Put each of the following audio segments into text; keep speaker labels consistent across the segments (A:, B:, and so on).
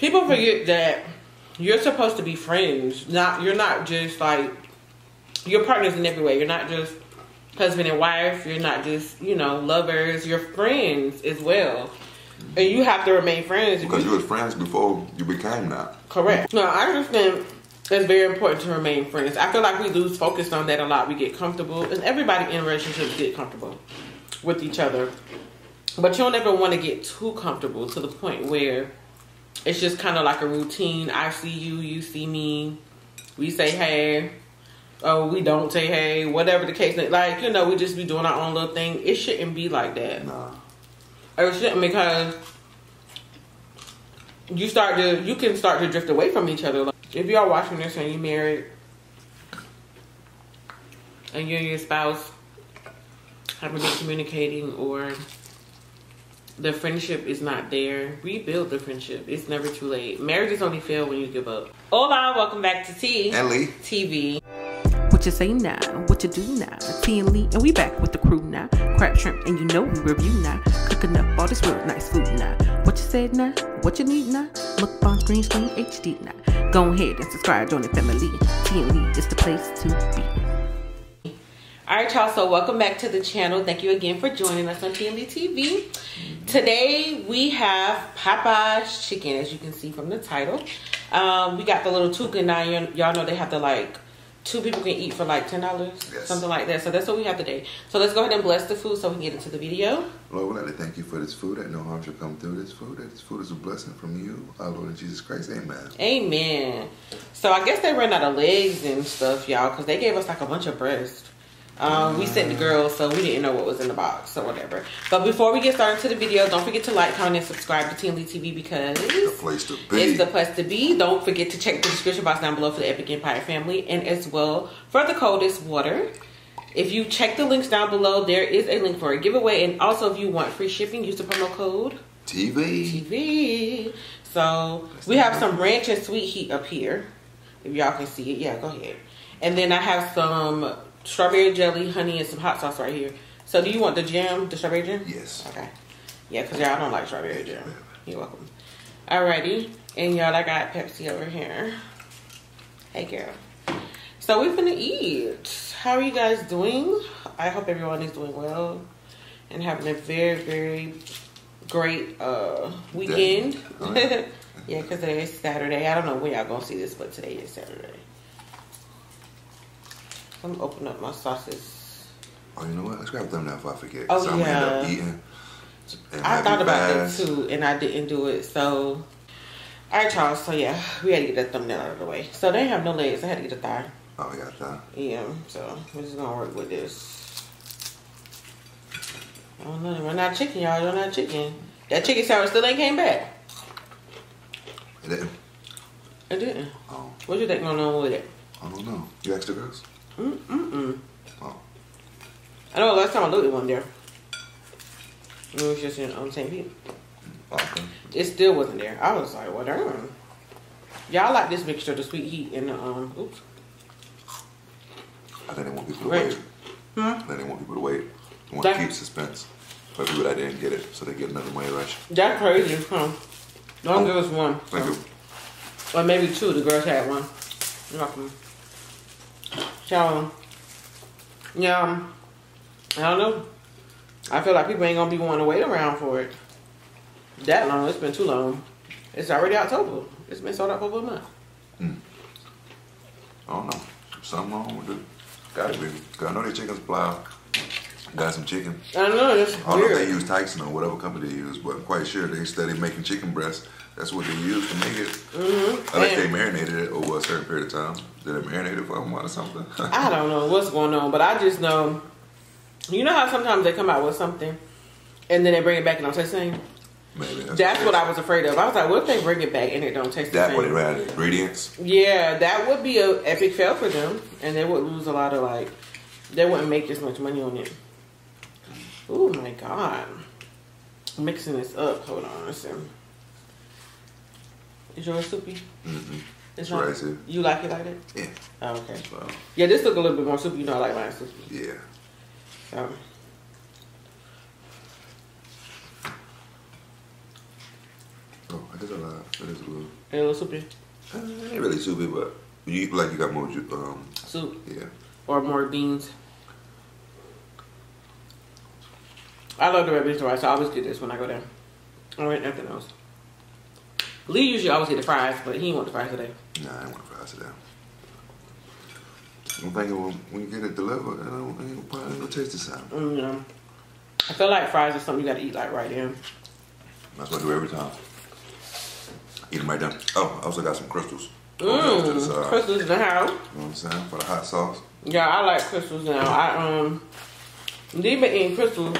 A: People forget that you're supposed to be friends. You're not just like, your partners in every way. You're not just husband and wife. You're not just, you know, lovers. You're friends as well. And you have to remain friends.
B: Because you were friends before you became that.
A: Correct. No, I understand it's very important to remain friends. I feel like we lose focus on that a lot. We get comfortable. And everybody in relationships get comfortable with each other. But you don't ever want to get too comfortable to the point where it's just kind of like a routine. I see you, you see me. We say hey. Oh, we don't say hey. Whatever the case is. Like, you know, we just be doing our own little thing. It shouldn't be like that.
B: Nah.
A: It shouldn't, because you can start to drift away from each other. Like, if y'all watching this and you're married and you and your spouse haven't been communicating, or the friendship is not there, rebuild the friendship. It's never too late. Marriages only fail when you give up. Hola, welcome back to T&Leetv. What you say now? What you do now? T&Lee, and we back with the crew now. Crab shrimp, and you know we review now. Cooking up all this real nice food now. What you said now? What you need now? Mukbang, green screen, HD now. Go ahead and subscribe, join the family. T&Lee is the place to be. Alright, y'all, so welcome back to the channel. Thank you again for joining us on T&Leetv. Today we have Popeyes chicken, as you can see from the title. We got the little tuka now. Y'all know they have the like 2 people can eat for like $10, yes, something like that. So that's what we have today. So let's go ahead and bless the food so we can get into the video.
B: Lord, we'd like to thank you for this food. That no harm shall come through this food. That this food is a blessing from you, our Lord and Jesus Christ. Amen.
A: Amen. So I guess they ran out of legs and stuff, y'all, because they gave us like a bunch of breast. We sent the girls, so we didn't know what was in the box or whatever. But before we get started to the video, don't forget to like, comment, and subscribe to T&Leetv, because
B: it's the place to be.
A: It's the place to be. Don't forget to check the description box down below for the Epic Empire family, and as well for the coldest water. If you check the links down below, there is a link for a giveaway. And also, if you want free shipping, use the promo code TV. So we have some ranch and sweet heat up here, if y'all can see it. Yeah, go ahead. And then I have some strawberry jelly, honey, and some hot sauce right here. So do you want the jam, the strawberry jam?
B: Yes.
A: Okay. Yeah, because y'all don't like strawberry jam. You're welcome. Alrighty. And y'all, I got Pepsi over here. Hey, girl. So we're finna eat. How are you guys doing? I hope everyone is doing well and having a very, very great weekend. Right. Yeah, because today is Saturday. I don't know when y'all gonna see this, but today is Saturday. I'm gonna open up my sauces.
B: Oh, you know what? Let's grab a thumbnail if I forget.
A: Oh,
B: so
A: yeah.
B: I'm gonna end up eating.
A: I thought about that too, and I didn't do it. So, alright, y'all. So, yeah, we had to get that thumbnail out of the way. So, they have no legs. I had to get a thigh.
B: Oh, we got a thigh?
A: Yeah, so we're just gonna work with this. Oh, no, we're not chicken, y'all. You're not chicken. That chicken sandwich still ain't came back.
B: It didn't?
A: It didn't.
B: Oh.
A: What you think going on with it?
B: I don't know. You asked the girls?
A: Mm-mm.
B: Oh.
A: I know last time I looked at one there, it was just on the same feet.
B: Okay.
A: It still wasn't there. I was like, well, darn. Y'all like this mixture, the sweet heat and the, oops.
B: I think they want people to wait. I think they want people to wait. They want to keep suspense for people that didn't get it, so they get another money rush.
A: That's crazy, huh? Don't give us one.
B: Thank you.
A: Or maybe 2. The girls had one. You're welcome. So, yeah, I don't know. I feel like people ain't gonna be wanting to wait around for it that long. It's been too long. It's already October. It's been sold out for over a month.
B: I don't know. Something wrong with it. Gotta be. Cause I know their chicken supply got some chicken.
A: I know, it's weird.
B: I don't know if they use Tyson or whatever company they use, but I'm quite sure they study making chicken breasts. That's what they use to make it. Unless they marinated it over a certain period of time. Did they marinate it for a month or something?
A: I don't know what's going on, but I just know, you know how sometimes they come out with something and then they bring it back and don't taste the same?
B: Maybe.
A: That's what I was afraid of. I was like, what if they bring it back and it don't taste the same?
B: That would have had ingredients?
A: Yeah, that would be an epic fail for them. And they would lose a lot of, like, they wouldn't make as much money on it. Oh my God. I'm mixing this up. Hold on. Listen. Is yours soupy? It's not.
B: Right,
A: you like it like that?
B: Yeah.
A: Oh, okay.
B: Well,
A: yeah, this look a little bit more soupy. You know I like mine soupy.
B: Yeah.
A: So.
B: Oh, I guess I lied. It is a little.
A: A little soupy.
B: Ain't really soupy, but you like you got more
A: soup.
B: Yeah.
A: Or more beans. I love the red beans and rice. I always get this when I go there. I don't eat nothing else. Lee usually always get the fries, but he didn't want the fries today.
B: Nah, I ain't want the fries today. I'm thinking when you get it delivered, I ain't probably gonna taste the same.
A: Yeah. I feel like fries is something you gotta eat like right in.
B: That's what I do every time. Eat them right down. Oh, I also got some crystals.
A: Crystals in the house.
B: You know what I'm saying? For the hot sauce.
A: Yeah, I like crystals now. Lee been eating crystals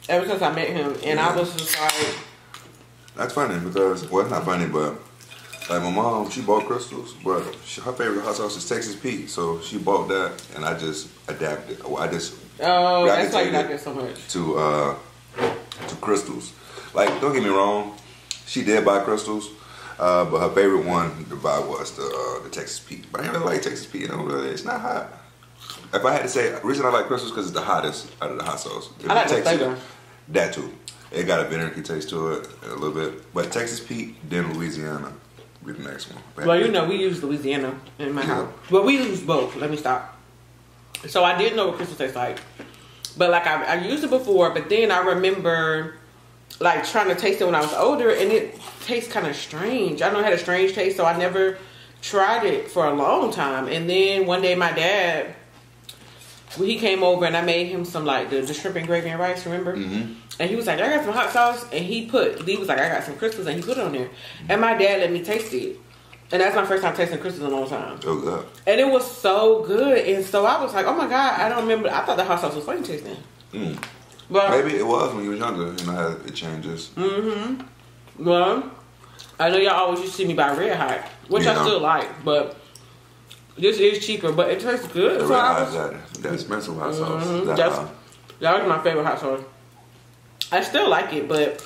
A: ever since I met him, and I was just like.
B: That's funny because, well, it's not funny, but like my mom, she bought crystals, but her favorite hot sauce is Texas Pete, so she bought that, and I just adapted. Well, I just
A: that's why you like it so much.
B: To crystals. Like, don't get me wrong, she did buy crystals, but her favorite one to buy was the Texas Pete. But I didn't really like Texas Pete. You know, it's not hot. If I had to say, the reason I like crystals because it's the hottest out of the hot sauce.
A: I like the flavor.
B: That too. It got a vinegary taste to it a little bit. But Texas Pete, then Louisiana be the next one.
A: Well, you know, we use Louisiana in my house. But we use both. Let me stop. So I didn't know what crystals taste like. But like I used it before, but then I remember like trying to taste it when I was older, and it tastes kind of strange. I know it had a strange taste, so I never tried it for a long time. And then one day my dad, he came over and I made him some like the shrimp and gravy and rice, remember? Mm-hmm. And he was like, I got some hot sauce. And he was like, I got some crystals, and he put it on there. And my dad let me taste it. And that's my first time tasting crystals in a long time.
B: Oh, God.
A: And it was so good. And so I was like, oh my God, I don't remember. I thought the hot sauce was funny tasting.
B: Mm.
A: But
B: maybe it was when you were younger. You know how it changes.
A: Mm-hmm. Well, I know y'all always used to see me buy Red Hot, which I still like, but this is cheaper, but it tastes good.
B: The Red Hot, that expensive hot sauce.
A: Mm-hmm. That was my favorite hot sauce. I still like it, but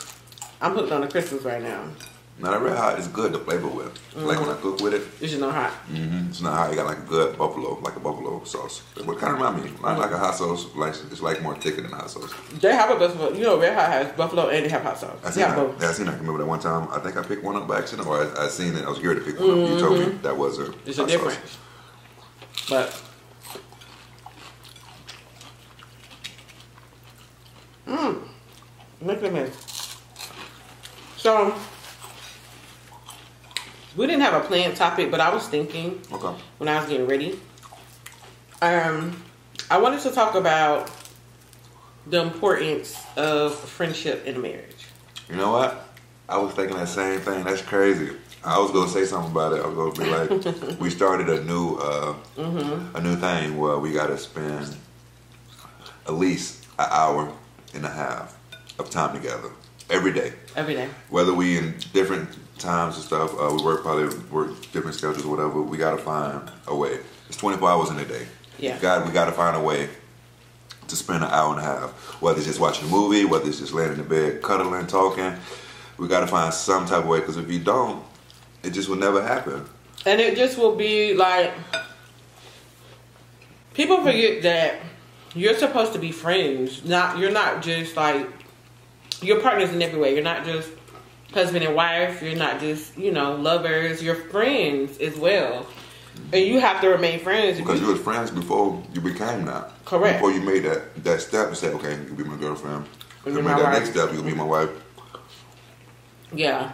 A: I'm hooked on the crystals right now.
B: Now, the Red Hot is good to flavor with. Mm-hmm. Like when I cook with it.
A: It's just not hot.
B: Mm-hmm. It's not hot. You got like a good buffalo, like a buffalo sauce. What kind of remind me? Not like a hot sauce. Like it's like more thicker than a hot sauce.
A: They have a buffalo. You know, Red Hot has buffalo and they have hot sauce.
B: I seen that. I remember that one time. I think I picked one up by accident, or I seen it. I was here to pick one up. You told me that was a.
A: It's a difference. But. Look at this. So, we didn't have a planned topic, but I was thinking when I was getting ready. I wanted to talk about the importance of friendship in marriage.
B: You know what? I was thinking that same thing. That's crazy. I was gonna say something about it. I was gonna be like, we started a new thing where we gotta spend at least an hour and a half of time together every day. Every day. Whether we in different times and stuff, we probably work different schedules or whatever. We gotta find a way. It's 24 hours in a day. Yeah. We gotta find a way to spend an hour and a half. Whether it's just watching a movie, whether it's just laying in the bed, cuddling, talking. We gotta find some type of way, because if you don't, it just will never happen. And it just will be like, people forget that you're supposed to be friends. You're not just like, you're partners in every way. You're not just husband and wife. You're not just, lovers. You're friends as well. And you have to remain friends. Because you were friends before you became that. Correct. Before you made that step and said, okay, you can be my girlfriend. You made that next step, you can be my wife. Yeah.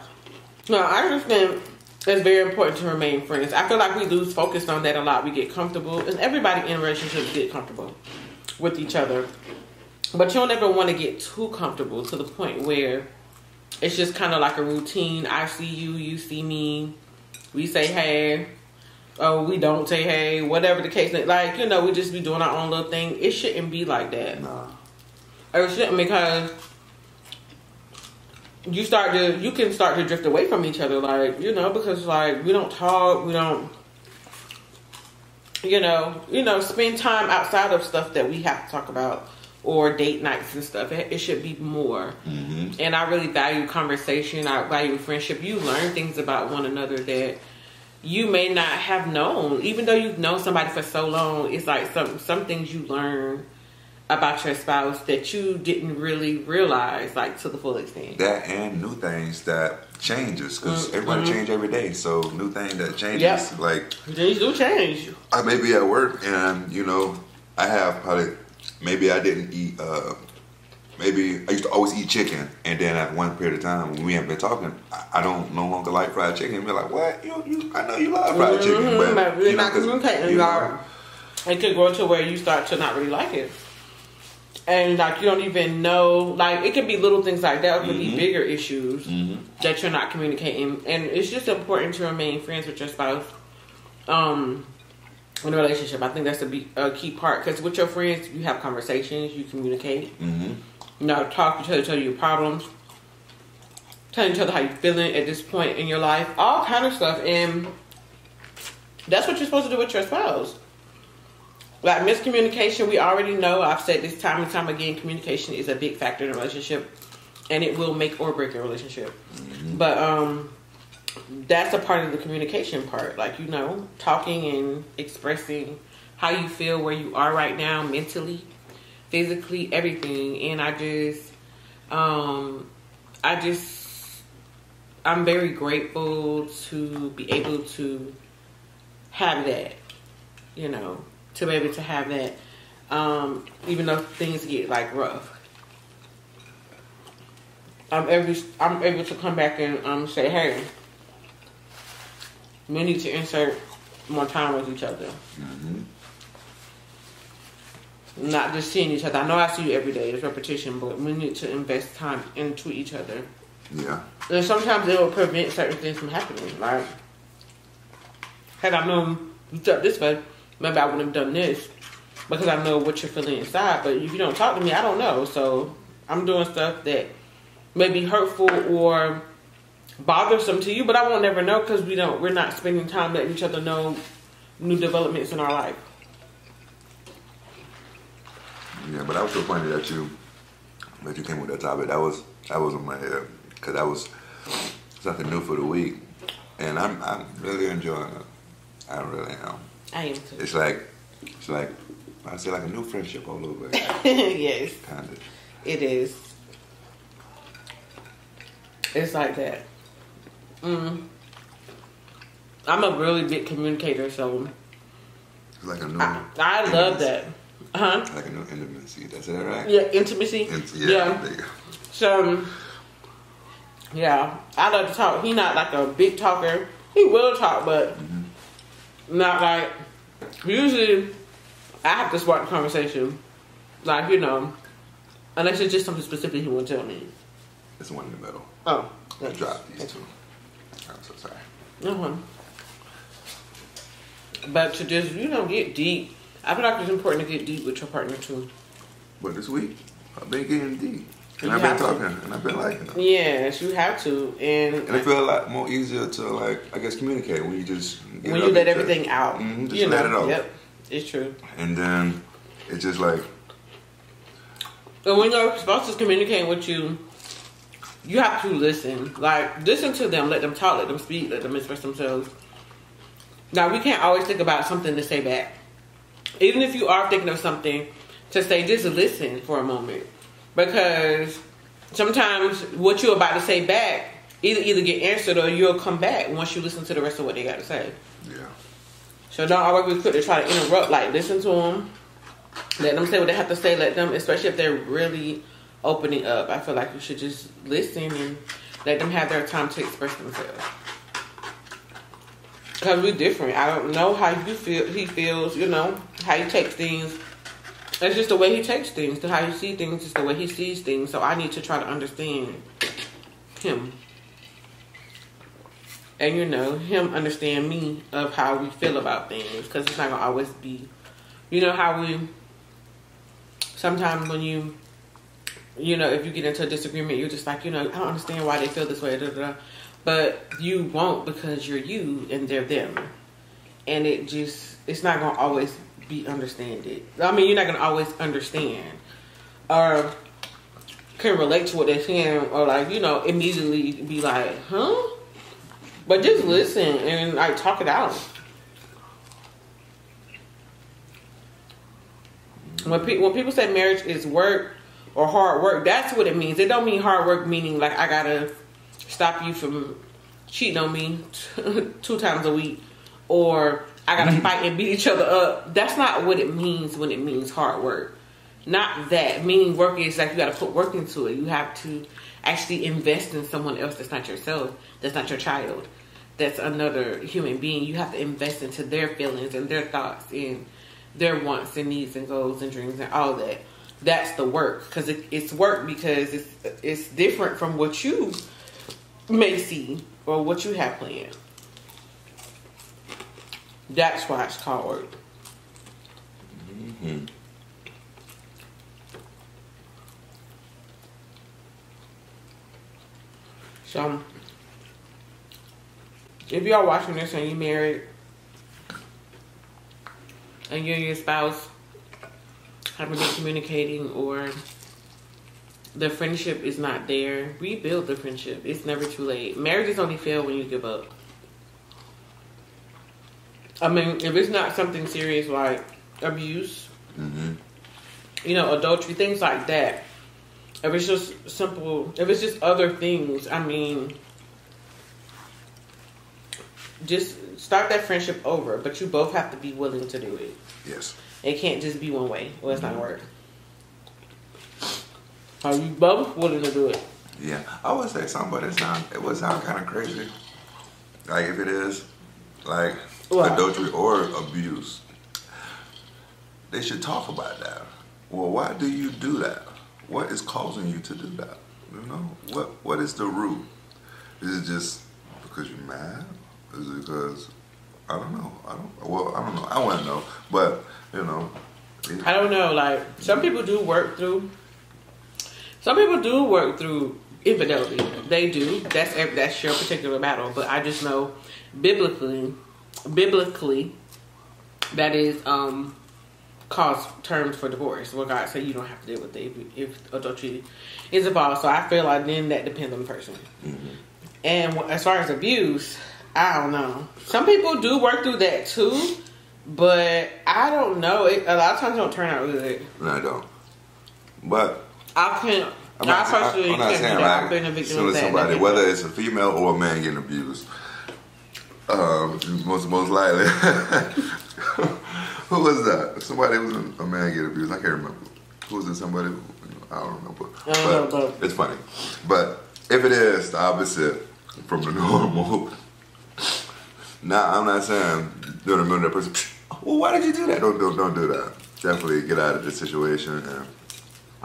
B: No, I just think it's very important to remain friends. I feel like we lose focus on that a lot. We get comfortable. And everybody in relationships get comfortable with each other. But you don't ever want to get too comfortable to the point where it's just kind of like a routine. I see you, you see me. We say hey. Oh, we don't say hey. Whatever the case is. Like, we just be doing our own little thing. It shouldn't be like that. No. It shouldn't, because you can start to drift away from each other. Like, because like we don't talk. We don't, spend time outside of stuff that we have to talk about. Or date nights and stuff. It should be more. Mm-hmm. And I really value conversation. I value friendship. You learn things about one another that you may not have known. Even though you've known somebody for so long, it's like some things you learn about your spouse that you didn't really realize, like, to the full extent.
C: That and new things that changes, because everybody change every day. So new thing that changes, like
B: things do change.
C: I may be at work and you know I have probably maybe I didn't eat. Maybe I used to always eat chicken, and then at one period of time when we haven't been talking, I don't no longer like fried chicken. And be like, what? You? I know you love fried chicken, but
B: we're not communicating. It could go to where you start to not really like it. And like you don't even know, like it could be little things like that. It could be bigger issues that you're not communicating, and it's just important to remain friends with your spouse in a relationship. I think that's a key part, because with your friends you have conversations, you communicate, you know, talk to each other, tell you your problems, tell each other how you're feeling at this point in your life, all kind of stuff, and that's what you're supposed to do with your spouse. Like miscommunication, we already know, I've said this time and time again, communication is a big factor in a relationship, and it will make or break a relationship. But that's a part of the communication part, like, you know, talking and expressing how you feel, where you are right now, mentally, physically, everything. And I'm very grateful to be able to have that, you know, to be able to have that, even though things get like rough. I'm able to come back and say, hey, we need to insert more time with each other. Not just seeing each other. I know I see you every day, it's repetition, but we need to invest time into each other.
C: Yeah.
B: And sometimes it will prevent certain things from happening. Like, had I known you felt this way, maybe I wouldn't have done this, because I know what you're feeling inside. But if you don't talk to me, I don't know. So I'm doing stuff that may be hurtful or bothersome to you, but I won't never know, because we're not spending time letting each other know new developments in our life.
C: Yeah, but that was so funny that you came with that topic. That was in my head, because that was something new for the week, and I'm really enjoying it. I really am.
B: I am too.
C: It's like I say, like a new friendship all over again.
B: Yes.
C: Kind of.
B: It is. It's like that. I'm a really big communicator, so
C: it's like a new.
B: I love that.
C: Like a new intimacy. That's it, right?
B: Yeah, intimacy.
C: Yeah. There you go.
B: So, yeah, I love to talk. He's not like a big talker. He will talk, but not like. Usually, I have to spark the conversation. Like, you know, unless it's just something specific he won't tell me.
C: It's the one in the middle.
B: Oh.
C: I dropped these two. I'm so sorry.
B: No. But to just, you know, get deep. I feel like it's important to get deep with your partner too.
C: But this week, I've been getting deep. And I've been talking, and I've been liking it.
B: Yes, you have to. And
C: it feels a lot more easier to, like, I guess, communicate when you just
B: when you let everything out.
C: Just
B: you
C: let it out.
B: Yep, it's true.
C: And then it's just like.
B: And when your spouse is communicating with you, you have to listen. Like, listen to them, let them talk, let them speak, let them express themselves. Now, we can't always think about something to say back. Even if you are thinking of something to say, just listen for a moment. Because sometimes what you're about to say back either get answered or you'll come back once you listen to the rest of what they got to say.
C: Yeah.
B: So don't always be quick to try to interrupt. Like, listen to them. Let them say what they have to say. Let them, especially if they're really opening up. I feel like you should just listen and let them have their time to express themselves. Because we're different. I don't know how you feel. He feels, you know, how he takes things. It's just the way he takes things. To how he sees things is the way he sees things. So I need to try to understand him. And, you know, him understand me of how we feel about things. Because it's not going to always be, you know, how we, sometimes when you know, if you get into a disagreement, you're just like, you know, I don't understand why they feel this way, but you won't, because you're you and they're them. And it's not going to always be understanded. I mean, you're not going to always understand or can relate to what they're saying, or, like, you know, immediately be like, huh? But just listen and, like, talk it out. When people say marriage is work or hard work, that's what it means. It don't mean hard work meaning like I gotta stop you from cheating on me 2 times a week, or I gotta fight and beat each other up. That's not what it means when it means hard work. Not that. Meaning work is like you gotta put work into it. You have to actually invest in someone else that's not yourself, that's not your child, that's another human being. You have to invest into their feelings and their thoughts and their wants and needs and goals and dreams and all that. That's the work. Because it's work because it's different from what you may see or what you have planned. That's why it's called work.
C: Mm-hmm.
B: So, if y'all watching this and you married and you and your spouse haven't been communicating or the friendship is not there, rebuild the friendship. It's never too late. Marriages only fail when you give up. I mean, if it's not something serious like abuse, you know, adultery, things like that. If it's just simple, if it's just other things, I mean, just start that friendship over. But you both have to be willing to do it.
C: Yes.
B: It can't just be one way. Well, it's not gonna work. Are you both willing to do it?
C: Yeah. I would say something, but it would sound kind of crazy. Like if it is like adultery or abuse, they should talk about that. Well, why do you do that? What is causing you to do that? You know, what is the root? Is it just because you're mad? Is it because I don't know? I don't know. I want to know, but you know,
B: I don't know. Like some people do work through. Some people do work through infidelity. They do. That's your particular battle. But I just know biblically, that is cause terms for divorce. Where God said you don't have to deal with it if adultery is involved. So I feel like then that depends on the person. And as far as abuse, I don't know. Some people do work through that too, but I don't know. A lot of times it don't turn out good.
C: No, I don't. But
B: I'm not saying
C: like somebody, whether it's a female or a man getting abused. Most likely. Who was that? Somebody was a man getting abused. I can't remember. Who was it? Somebody? I don't remember. But it's funny. But if it is the opposite from the normal, now I'm not saying don't remember that person. Well, why did you do that? Don't do that. Definitely get out of this situation, and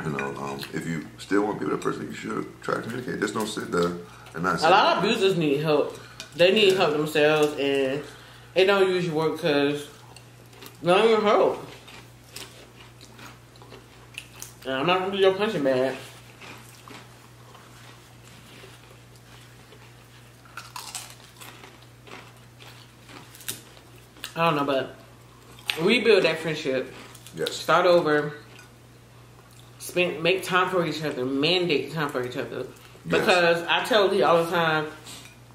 C: you know, if you still want to be with that person, you should try to communicate. Just don't sit there and not.
B: A lot of abusers need help. They need help themselves, and it don't usually work because none of your help. And I'm not gonna do your punching bag. I don't know, but rebuild that friendship.
C: Yes.
B: Start over. Make time for each other. Mandate time for each other. Because yes. I tell Lee all the time.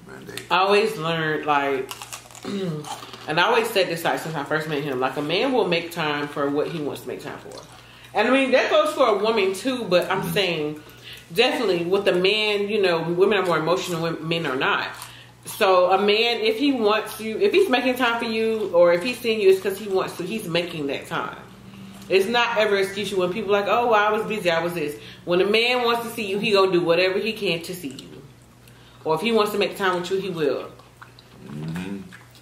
B: Mandate. I always learned like, and I always said this like since I first met him. Like a man will make time for what he wants to make time for. And I mean that goes for a woman too. But I'm saying definitely with the man, you know, women are more emotional. Men are not. So a man, if he wants you, if he's making time for you, or if he's seeing you, it's because he wants to. He's making that time. It's not ever an excuse when people are like, oh, well, I was busy, I was this. When a man wants to see you, he gonna do whatever he can to see you. Or if he wants to make time with you, he will.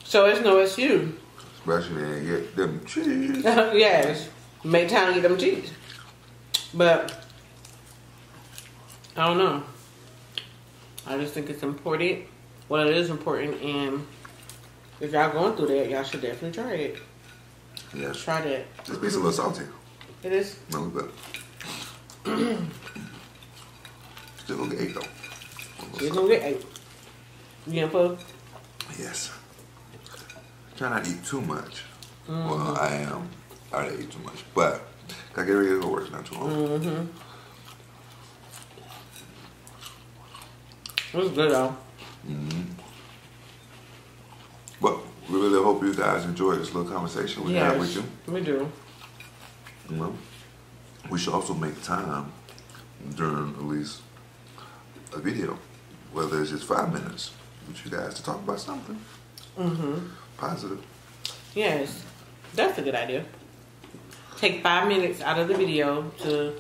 B: So it's no excuse.
C: Especially when you get them cheese.
B: Yes, make time to get them cheese. But I don't know. I just think it's important. Well, it is important, and if y'all going through that, y'all should definitely try it.
C: Yes.
B: Try that.
C: Just be a little salty.
B: It is.
C: No, but still gonna get 8 though.
B: You're gonna get 8. You getting full?
C: Yes. Try not to eat too much. Well, I am. I already eat too much, but I get ready to go work not too long.
B: It was good though.
C: But we really hope you guys enjoyed this little conversation we had with you.
B: We do.
C: You know? we should also make time during at least a video, whether it's just 5 minutes, with you guys to talk about something positive.
B: Yes, that's a good idea. Take 5 minutes out of the video to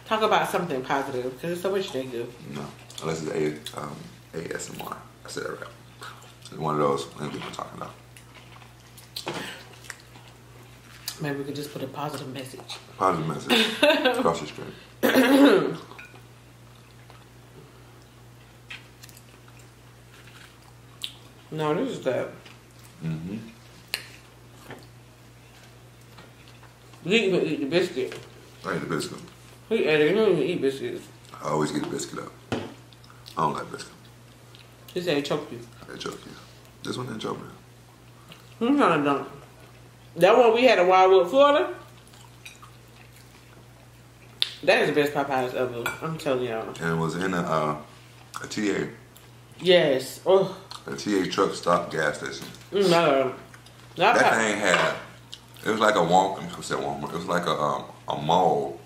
B: talk about something positive, because there's so much they do.
C: No, unless it's ASMR. I said that right. It's one of those things we're talking about.
B: Maybe we could just put a positive message.
C: Positive message. Across the street.
B: No, this is that. You even eat the biscuit.
C: I eat the biscuit.
B: He ate it. He don't even eat biscuits.
C: I always get the biscuit up. I don't like biscuit.
B: He said he choked you.
C: They choke you. This one didn't choke me.
B: I'm kind of dumb. That one we had in Wildwood, Florida. That is the best Popeyes ever. I'm telling y'all.
C: And it was in a TA.
B: Yes. Oh.
C: A TA truck stop gas station.
B: No.
C: That thing had. It was like a Walmart. It was like a mall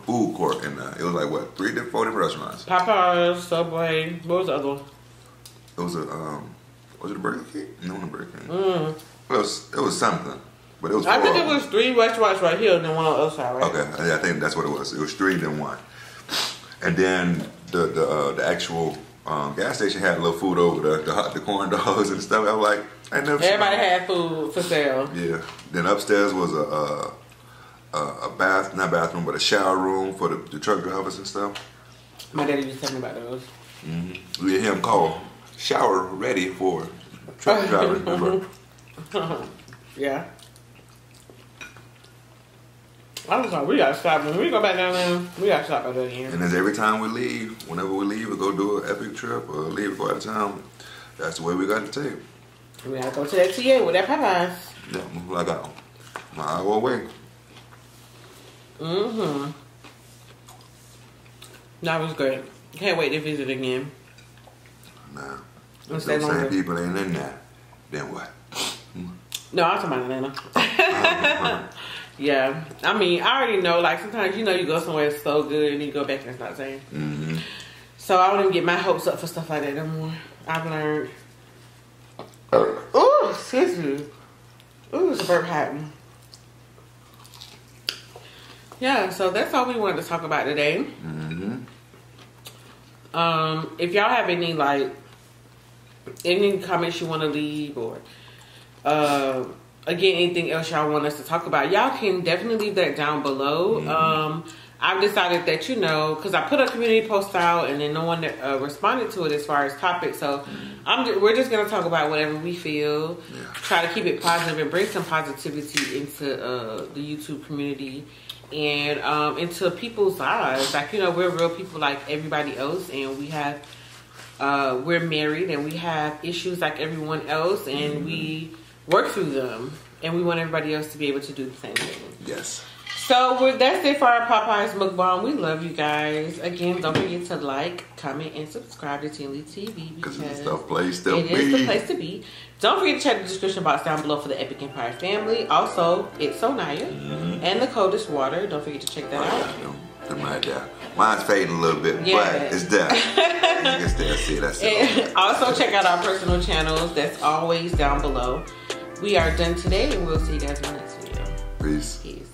C: food court in there. It was like what, 4 different restaurants.
B: Popeyes, Subway. What was the other one?
C: It was was it a Burger King? No, not a Burger King. It was something, but it was.
B: I think it was 3 restaurants right here and then one on the other side, right?
C: Okay, I think that's what it was. It was 3 then 1, and then the actual gas station had a little food over the corn dogs and stuff. I was like, I never.
B: Everybody had food for sale.
C: Yeah. Then upstairs was a not bathroom, but a shower room for the truck drivers and stuff.
B: My daddy was telling me about those.
C: We hear him call, shower ready for truck drivers.
B: Yeah. I was like, we gotta stop. When we go back down there, we gotta stop by that again.
C: And as every time we leave, whenever we leave or go do an epic trip or leave or go out of town, that's the way we got to take.
B: We gotta go to that TA with that Popeyes.
C: Yeah, like my hour away.
B: That was great. Can't wait to visit again.
C: Nah.
B: Let's
C: If
B: stay
C: those same
B: longer.
C: people ain't in there, then what?
B: No, I'm talking about Atlanta. Yeah. I mean, I already know, like, sometimes, you know, you go somewhere it's so good and you go back and it's not the same. So I wouldn't get my hopes up for stuff like that no more. I've learned. Ooh, excuse me. Ooh, it's a burp happening. Yeah, so that's all we wanted to talk about today. If y'all have any, like, any comments you want to leave or, again, anything else y'all want us to talk about, y'all can definitely leave that down below. I've decided that, you know, because I put a community post out and then no one responded to it as far as topics. So we're just going to talk about whatever we feel. Try to keep it positive and bring some positivity into the YouTube community and into people's lives. Like, you know, we're real people like everybody else, and we have, we're married and we have issues like everyone else, and we work through them, and we want everybody else to be able to do the same thing.
C: Yes.
B: So that's it for our Popeyes mukbang. We love you guys. Again, don't forget to like, comment, and subscribe to T&Leetv because
C: it's the place to be.
B: It is the place to be. Don't forget to check the description box down below for the Epic Empire family. Also, it's so Nyiah and the coldest water. Don't forget to check that out.
C: Them right there. Mine's fading a little bit, but it's there. You can still see that's it.
B: And also check out our personal channels. That's always down below. We are done today, and we'll see you guys in the next video.
C: Peace.
B: Peace.